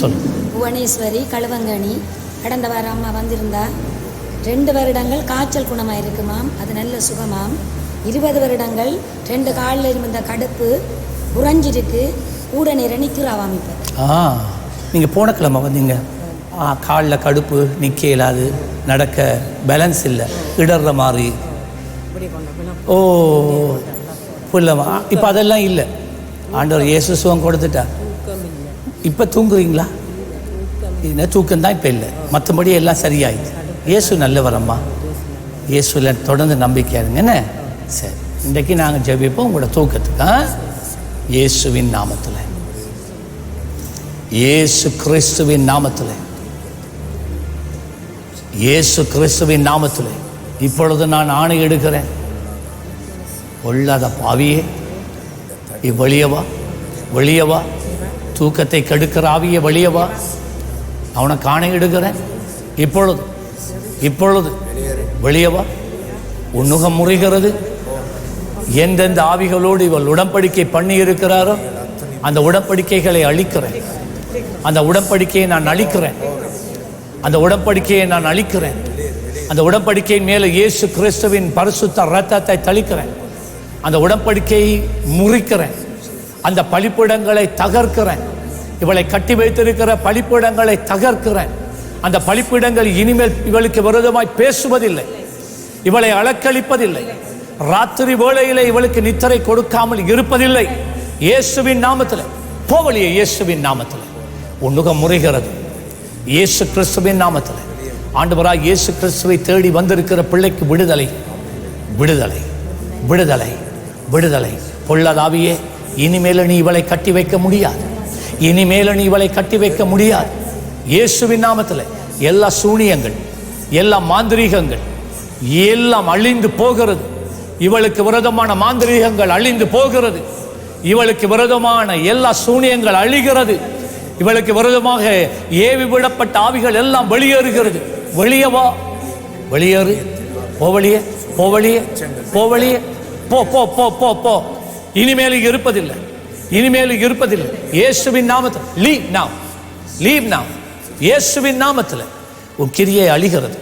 சொல்லு. புவனேஸ்வரி களுவங்கணி. கடந்த வாரம் அம்மா வந்திருந்தா. 2 வருடங்கள் காய்ச்சல் குணமாக இருக்குமாம், அது நல்ல சுகமாம். 20 வருடங்கள் 2 காலில் இருந்த கடுப்பு குறைஞ்சிருக்கு, கூட நேரம் நிற்கிறாவாம். இப்போ நீங்கள் போன கிழமை வந்தீங்க. காலில் கடுப்பு, நிற்க இயலாது, நடக்க பேலன்ஸ் இல்லை, இடர்ற மாதிரி. ஓ புல்லமா, இப்போ அதெல்லாம் இல்லை. ஆண்டவர் இயேசு சுகம் கொடுத்துட்டா. இப்போ தூங்குறீங்களா? என்ன தூக்கம்தான் இப்போ இல்லை, மற்றபடி எல்லாம் சரியாயிடுச்சு. இயேசு நல்லவரம்மா, இயேசுல தொடர்ந்து நம்பிக்கையாருங்க. என்ன சரி, இன்றைக்கு நாங்கள் ஜெபிப்போம் உங்களோட தூக்கத்துக்கு. இயேசுவின் நாமத்தில், இயேசு கிறிஸ்துவின் நாமத்தில், இயேசு கிறிஸ்துவின் நாமத்தில் இப்பொழுது நான் ஆணை எடுக்கிறேன். பொல்லாத பாவியே வெளியவா, வெளியவா, தூக்கத்தை கெடுக்கிற ஆவியே வெளியவா, அவனை காண எடுக்கிறேன். இப்பொழுது இப்பொழுது வெளியவா. உன்னுகம் முறிகிறது. எந்தெந்த ஆவிகளோடு இவள் உடன்படிக்கை பண்ணி இருக்கிறாரோ அந்த உடன்படிக்கைகளை அழிக்கிறேன். அந்த உடன்படிக்கையை நான் அழிக்கிறேன். அந்த உடன்படிக்கையை நான் அழிக்கிறேன். அந்த உடன்படிக்கையின் மேலே இயேசு கிறிஸ்துவின் பரிசுத்த இரத்தத்தை தளிக்கிறேன். அந்த உடன்படிக்கையை முறிக்கிறேன். அந்த பலிப்பீடங்களை தகர்க்கிறேன். இவளை கட்டி வைத்திருக்கிற பலிப்பீடங்களை தகர்க்கிறேன். அந்த பலிப்பீடங்கள் இனிமேல் இவளுக்கு விரோதமாய் பேசுவதில்லை, இவளை அலக்களிப்பதில்லை, ராத்திரி வேளையிலே இவளுக்கு நித்திரை கொடுக்காமல் இருப்பதில்லை. இயேசுவின் நாமத்தில் போவலியே, இயேசுவின் நாமத்தில் உன்னுகம் முறிகிறது. இயேசு கிறிஸ்துவின் நாமத்தில் ஆண்டவராய் இயேசு கிறிஸ்துவை தேடி வந்திருக்கிற பிள்ளைக்கு விடுதலை, விடுதலை, விடுதலை, விடுதலை. பொல்லாதாவியே, இனிமேல நீ இவளை கட்டி வைக்க முடியாது. இனிமேல நீ இவளை கட்டி வைக்க முடியாது. இயேசுவின் நாமத்தில் எல்லா சூனியங்கள், எல்லா மாந்திரீகங்கள் எல்லாம் அழிந்து போகிறது. இவளுக்கு விரோதமான மாந்திரீகங்கள் அழிந்து போகிறது. இவளுக்கு விரோதமான எல்லா சூனியங்கள் அழிகிறது. இவளுக்கு விரோதமாக ஏவி விடப்பட்ட ஆவிகள் எல்லாம் வெளியேறுகிறது. வெளியவா, வெளியேறு, போவழியே, போவழியே, போவழியே, போ போ போ போ போ. இனிமேல் இருப்பதில்லை, இனிமேல் இருப்பதில்லை. இயேசுவின் நாமத்தில் லீவ் நவ், லீவ் நவ். இயேசுவின் நாமத்தில் உன் கிரியை அழிகிறது.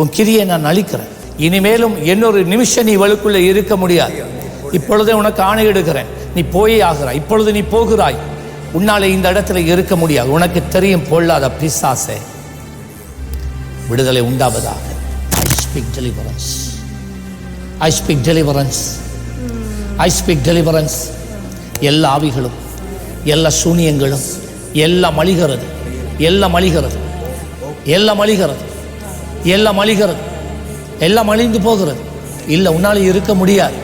உன் கிரியை நான் அழிக்கிறேன். இனிமேலும் இன்னொரு நிமிஷம் நீ இவளுக்குள்ளே இருக்க முடியாது. இப்பொழுதே உனக்கு ஆணையிடுகிறேன், நீ போயே ஆகிறாய். இப்பொழுது நீ போகிறாய். உன்னாலே இந்த இடத்துல இருக்க முடியாது. உனக்கு தெரியும் பொல்லாத பிசாசே, விடுதலை உண்டாவதாக. I speak deliverance, I speak deliverance, I speak deliverance. எல்லா ஆவிகளும், எல்லா சூனியங்களும் எல்லாம் அழிகிறது, எல்லாம் அழிகிறது, எல்லாம் அழிகிறது, எல்லாம் அழிகிறது, எல்லாம் அழிந்து போகிறது. இல்லை, உன்னால இருக்க முடியாது.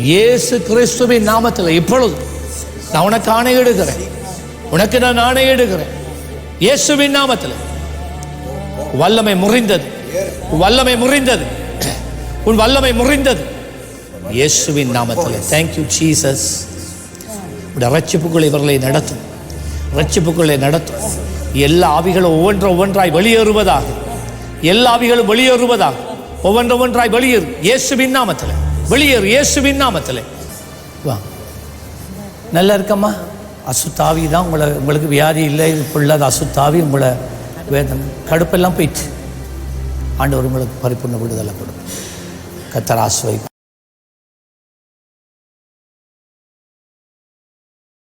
இயேசு கிறிஸ்துவின் நாமத்தில் இப்பொழுது நான் உனக்கு ஆணையிடுகிறேன், உனக்கு நான் ஆணையிடுகிறேன். இயேசுவின் நாமத்தில் வல்லமை முறிந்தது, வல்லமை முறிந்தது, உன் வல்லமை முறிந்தது. இயேசுவின் நாமத்தில். Thank you Jesus. ரட்சிப்புக்குள் இவர்களை நடத்தும், ரட்சிப்புக்குள்ளே நடத்தும். எல்லா ஆவிகளும் ஒவ்வொன்றாய் வெளியேறுவதாக, எல்லா ஆவிகளும் வெளியேறுவதாக, ஒவ்வொன்றாய் வெளியேறு. இயேசுவின் நாமத்தில் வெளியேறு, இயேசுவின் நாமத்தில். வா, நல்லா இருக்கம்மா. அசுத்தாவி தான் உங்களுக்கு வியாதி இல்லை, இது ஃபுல்லாக அசுத்தாவி. உங்களை வேதனை கடுப்பெல்லாம் போயிட்டு ஆண்டவர் உங்களுக்கு பரிபூர்ண விடுதலை கொடுக்கும். கர்த்தர் ஆசீர்வதிப்பார்.